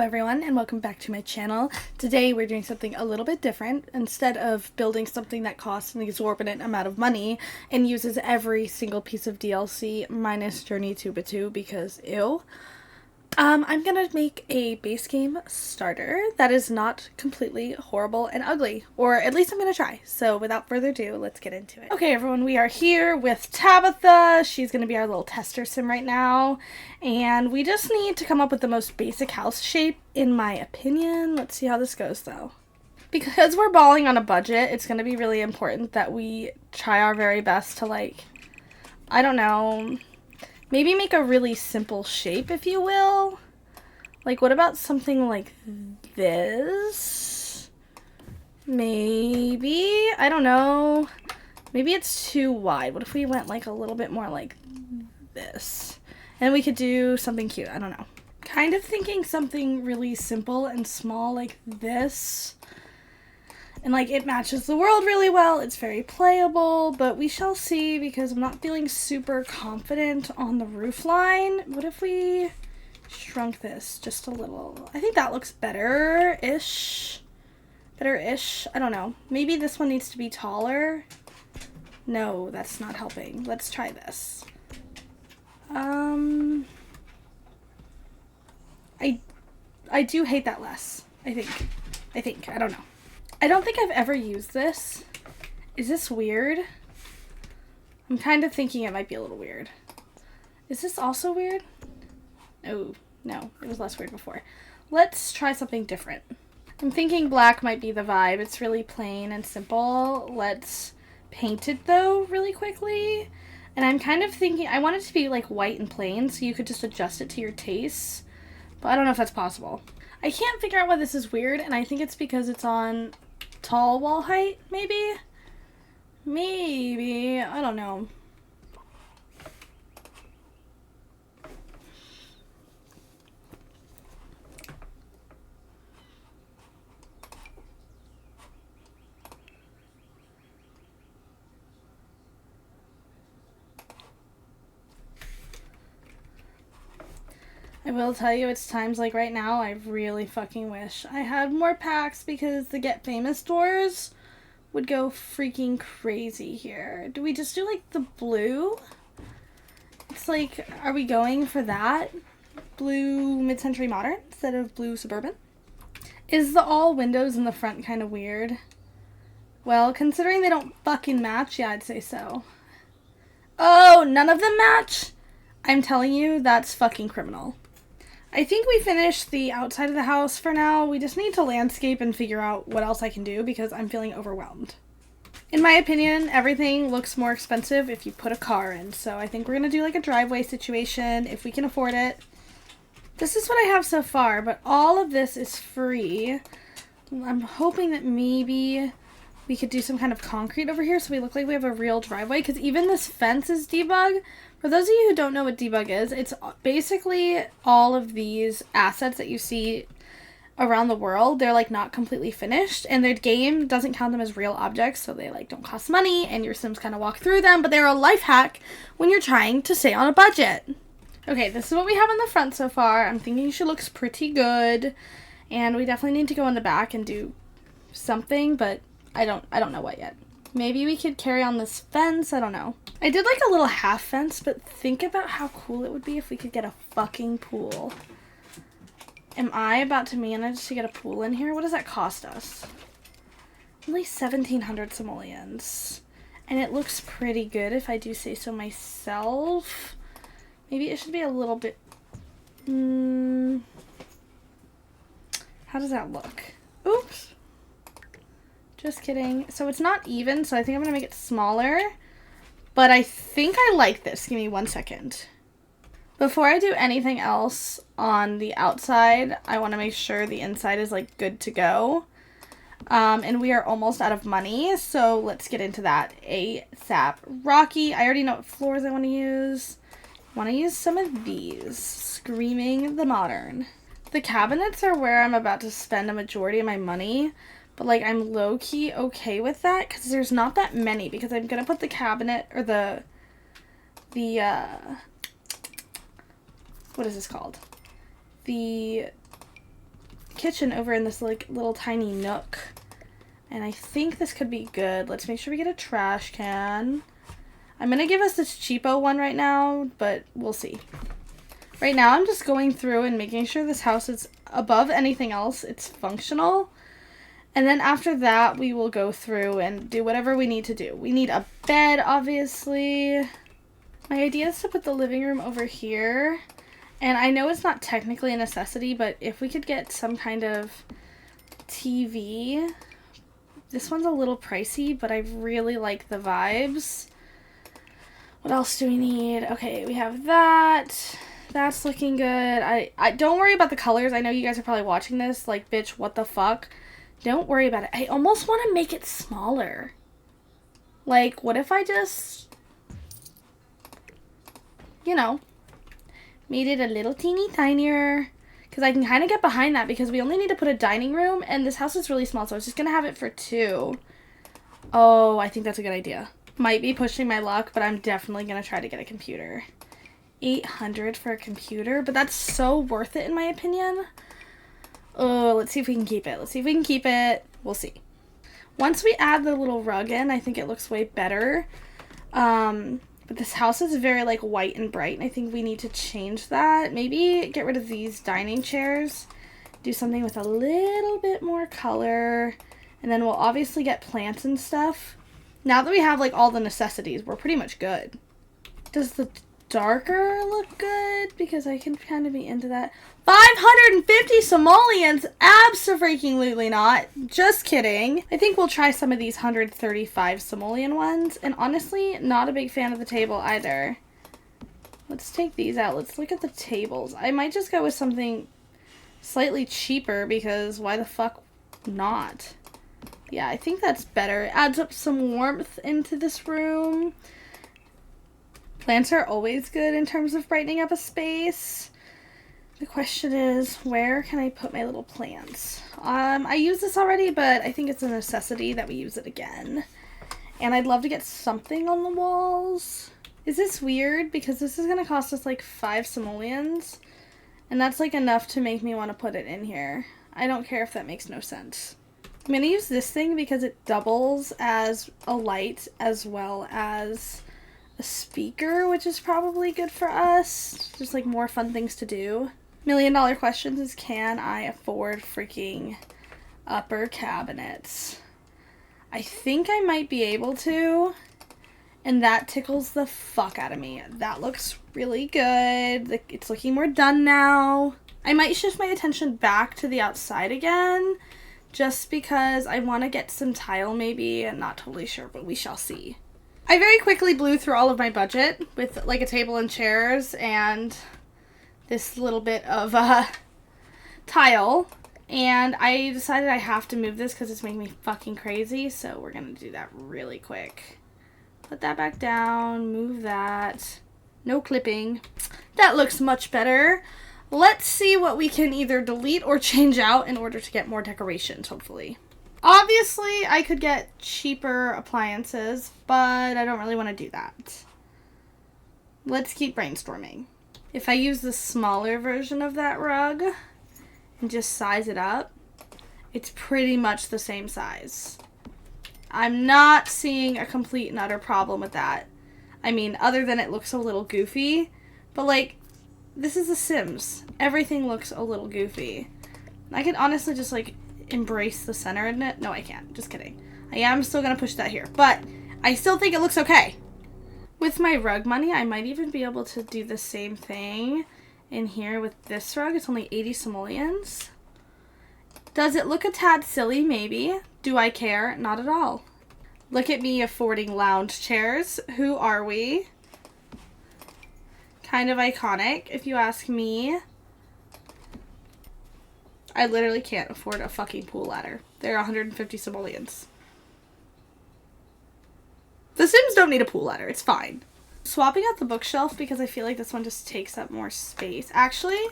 everyone, and welcome back to my channel. Today we're doing something a little bit different. Instead of building something that costs an exorbitant amount of money and uses every single piece of DLC minus Journey to Batuu because ew, I'm gonna make a base game starter that is not completely horrible and ugly, or at least I'm gonna try. So without further ado, let's get into it. Okay everyone, we are here with Tabitha. She's gonna be our little tester sim right now, and we just need to come up with the most basic house shape in my opinion. Let's see how this goes though. Because we're balling on a budget, it's gonna be really important that we try our very best to, like, I don't know, maybe make a really simple shape, if you will. Like, what about something like this? Maybe? I don't know. Maybe it's too wide. What if we went, like, a little bit more like this? And we could do something cute. I don't know. Kind of thinking something really simple and small like this. And, like, it matches the world really well. It's very playable, but we shall see because I'm not feeling super confident on the roof line. What if we shrunk this just a little? I think that looks better-ish. Better-ish. I don't know. Maybe this one needs to be taller. No, that's not helping. Let's try this. I do hate that less. I think. I don't know. I don't think I've ever used this. Is this weird? I'm kind of thinking it might be a little weird. Is this also weird? Oh, no. It was less weird before. Let's try something different. I'm thinking black might be the vibe. It's really plain and simple. Let's paint it, though, really quickly. And I'm kind of thinking, I want it to be, like, white and plain, so you could just adjust it to your tastes. But I don't know if that's possible. I can't figure out why this is weird, and I think it's because it's on tall wall height, maybe? Maybe. I don't know. I will tell you, it's times like right now, I really fucking wish I had more packs because the Get Famous stores would go freaking crazy here. Do we just do, like, the blue? It's like, are we going for that? Blue mid-century modern instead of blue suburban? Is the all windows in the front kind of weird? Well, considering they don't fucking match, yeah, I'd say so. Oh, none of them match? I'm telling you, that's fucking criminal. I think we finished the outside of the house for now. We just need to landscape and figure out what else I can do because I'm feeling overwhelmed. In my opinion, everything looks more expensive if you put a car in. So I think we're going to do like a driveway situation if we can afford it. This is what I have so far, but all of this is free. I'm hoping that maybe we could do some kind of concrete over here so we look like we have a real driveway, because even this fence is debug. For those of you who don't know what debug is, it's basically all of these assets that you see around the world. They're, like, not completely finished, and the game doesn't count them as real objects, so they, like, don't cost money, and your Sims kind of walk through them, but they're a life hack when you're trying to stay on a budget. Okay, this is what we have in the front so far. I'm thinking she looks pretty good, and we definitely need to go in the back and do something, but I don't know what yet. Maybe we could carry on this fence. I don't know. I did like a little half fence, but think about how cool it would be if we could get a fucking pool. Am I about to manage to get a pool in here? What does that cost us? Only 1,700 simoleons. And it looks pretty good if I do say so myself. Maybe it should be a little bit... How does that look? Oops. Just kidding. So it's not even, so I think I'm going to make it smaller. But I think I like this. Give me 1 second. Before I do anything else on the outside, I want to make sure the inside is, like, good to go. And we are almost out of money, so let's get into that ASAP. Rocky, I already know what floors I want to use. I want to use some of these. Screaming the modern. The cabinets are where I'm about to spend a majority of my money. But, like, I'm low-key okay with that because there's not that many, because I'm going to put the cabinet, or what is this called? The kitchen over in this like little tiny nook. And I think this could be good. Let's make sure we get a trash can. I'm going to give us this cheapo one right now, but we'll see. Right now I'm just going through and making sure this house is above anything else. It's functional. And then after that, we will go through and do whatever we need to do. We need a bed, obviously. My idea is to put the living room over here. And I know it's not technically a necessity, but if we could get some kind of TV. This one's a little pricey, but I really like the vibes. What else do we need? Okay, we have that. That's looking good. I don't worry about the colors. I know you guys are probably watching this like, bitch, what the fuck? Don't worry about it. I almost want to make it smaller. Like, what if I just, you know, made it a little teeny tinier? Because I can kind of get behind that because we only need to put a dining room and this house is really small, so I was just going to have it for 2. Oh, I think that's a good idea. Might be pushing my luck, but I'm definitely going to try to get a computer. $800 for a computer, but that's so worth it in my opinion. Oh, let's see if we can keep it. Let's see if we can keep it. We'll see. Once we add the little rug in, I think it looks way better. But this house is very like white and bright, and I think we need to change that. Maybe get rid of these dining chairs. Do something with a little bit more color. And then we'll obviously get plants and stuff. Now that we have like all the necessities, we're pretty much good. Does the darker look good? Because I can kind of be into that. 550 simoleons? Abso-freaking-lutely not. Just kidding. I think we'll try some of these 135 simoleon ones. And honestly, not a big fan of the table either. Let's take these out. Let's look at the tables. I might just go with something slightly cheaper because why the fuck not? Yeah, I think that's better. It adds up some warmth into this room. Plants are always good in terms of brightening up a space. The question is, where can I put my little plants? I use this already, but I think it's a necessity that we use it again. And I'd love to get something on the walls. Is this weird? Because this is going to cost us like 5 simoleons. And that's like enough to make me want to put it in here. I don't care if that makes no sense. I'm going to use this thing because it doubles as a light as well as a speaker, which is probably good for us. Just like more fun things to do. $1 million questions is, can I afford freaking upper cabinets? I think I might be able to. And that tickles the fuck out of me. That looks really good. It's looking more done now. I might shift my attention back to the outside again. Just because I want to get some tile maybe. I'm not totally sure, but we shall see. I very quickly blew through all of my budget with like a table and chairs and this little bit of tile. And I decided I have to move this because it's making me fucking crazy. So we're going to do that really quick. Put that back down. Move that. No clipping. That looks much better. Let's see what we can either delete or change out in order to get more decorations, hopefully. Obviously, I could get cheaper appliances, but I don't really want to do that. Let's keep brainstorming. If I use the smaller version of that rug and just size it up, it's pretty much the same size. I'm not seeing a complete and utter problem with that. I mean, other than it looks a little goofy, but like, this is The Sims. Everything looks a little goofy. I could honestly just like embrace the center in it. No, I can't. Just kidding. I am still going to push that here, but I still think it looks okay. With my rug money, I might even be able to do the same thing in here with this rug. It's only 80 simoleons. Does it look a tad silly? Maybe. Do I care? Not at all. Look at me affording lounge chairs. Who are we? Kind of iconic, if you ask me. I literally can't afford a fucking pool ladder. They're 150 simoleons. The Sims don't need a pool ladder. It's fine. Swapping out the bookshelf because I feel like this one just takes up more space. Actually,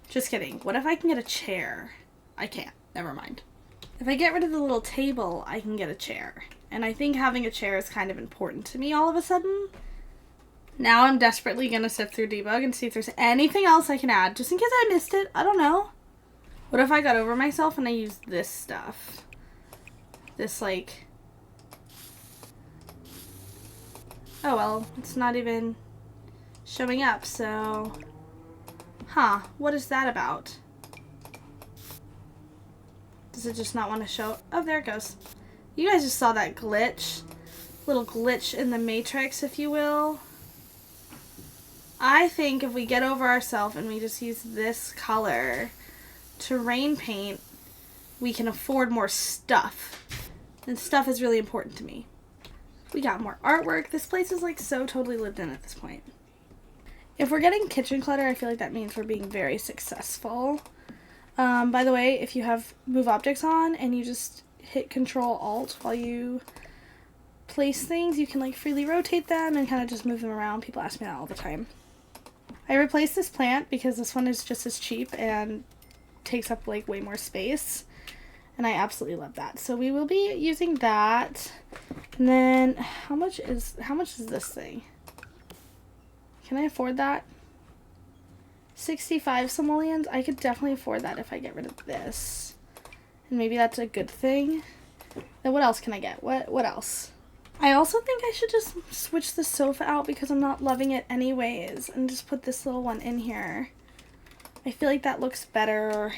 just kidding. What if I can get a chair? I can't. Never mind. If I get rid of the little table, I can get a chair. And I think having a chair is kind of important to me all of a sudden. Now I'm desperately going to sift through debug and see if there's anything else I can add. Just in case I missed it. I don't know. What if I got over myself and I used this stuff? This, like... Oh, well, it's not even showing up, so... Huh, what is that about? Does it just not want to show? Oh, there it goes. You guys just saw that glitch. Little glitch in the matrix, if you will. I think if we get over ourselves and we just use this color to rain paint, we can afford more stuff. And stuff is really important to me. We got more artwork. This place is like so totally lived in at this point. If we're getting kitchen clutter, I feel like that means we're being very successful. By the way, if you have move objects on and you just hit Control-Alt while you place things, you can like freely rotate them and kind of just move them around. People ask me that all the time. I replaced this plant because this one is just as cheap and takes up like way more space. And I absolutely love that. So we will be using that. And then how much is this thing? Can I afford that? 65 simoleons. I could definitely afford that if I get rid of this. And maybe that's a good thing. Then what else can I get? What else? I also think I should just switch the sofa out because I'm not loving it anyways. And just put this little one in here. I feel like that looks better.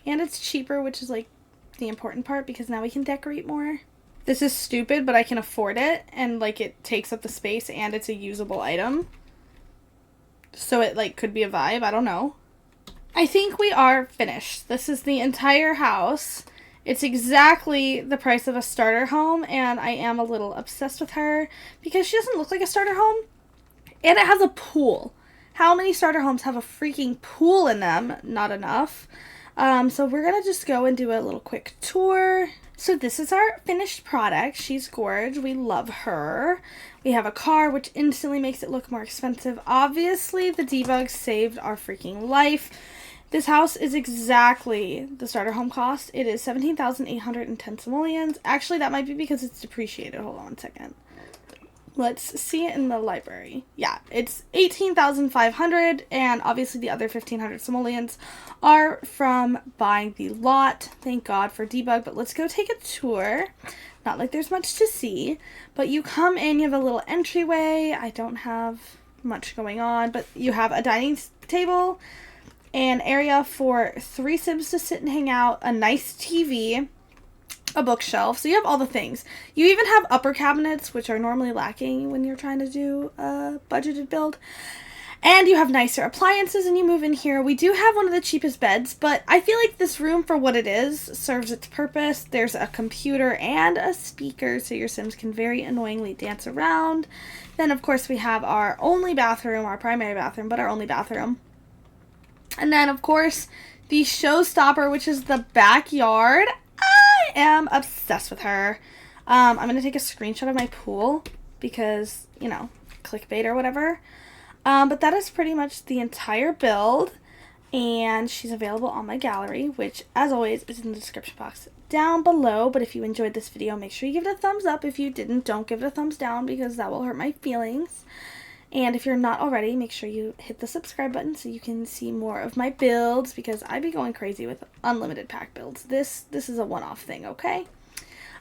And it's cheaper, which is like the important part because now we can decorate more. This is stupid, but I can afford it. And like it takes up the space and it's a usable item. So it like could be a vibe. I don't know. I think we are finished. This is the entire house. It's exactly the price of a starter home, and I am a little obsessed with her because she doesn't look like a starter home, and it has a pool. How many starter homes have a freaking pool in them? Not enough. So we're going to just go and do a little quick tour. So this is our finished product. She's gorge. We love her. We have a car, which instantly makes it look more expensive. Obviously, the debug saved our freaking life. This house is exactly the starter home cost. It is 17,810 simoleons. Actually, that might be because it's depreciated. Hold on one second. Let's see it in the library. Yeah, it's 18,500, and obviously the other 1,500 simoleons are from buying the lot. Thank God for debug, but let's go take a tour. Not like there's much to see, but you come in, you have a little entryway. I don't have much going on, but you have a dining table, an area for 3 Sims to sit and hang out, a nice TV, a bookshelf. So you have all the things. You even have upper cabinets, which are normally lacking when you're trying to do a budgeted build. And you have nicer appliances, and you move in here. We do have one of the cheapest beds, but I feel like this room, for what it is, serves its purpose. There's a computer and a speaker, so your Sims can very annoyingly dance around. Then, of course, we have our only bathroom, our primary bathroom, but our only bathroom. And then, of course, the showstopper, which is the backyard. I am obsessed with her. I'm going to take a screenshot of my pool because, you know, clickbait or whatever. But that is pretty much the entire build. And she's available on my gallery, which, as always, is in the description box down below. But if you enjoyed this video, make sure you give it a thumbs up. If you didn't, don't give it a thumbs down because that will hurt my feelings. And if you're not already, make sure you hit the subscribe button so you can see more of my builds because I be going crazy with unlimited pack builds. This is a one-off thing, okay?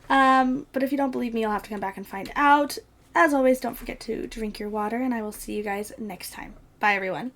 But if you don't believe me, you'll have to come back and find out. As always, don't forget to drink your water, and I will see you guys next time. Bye, everyone.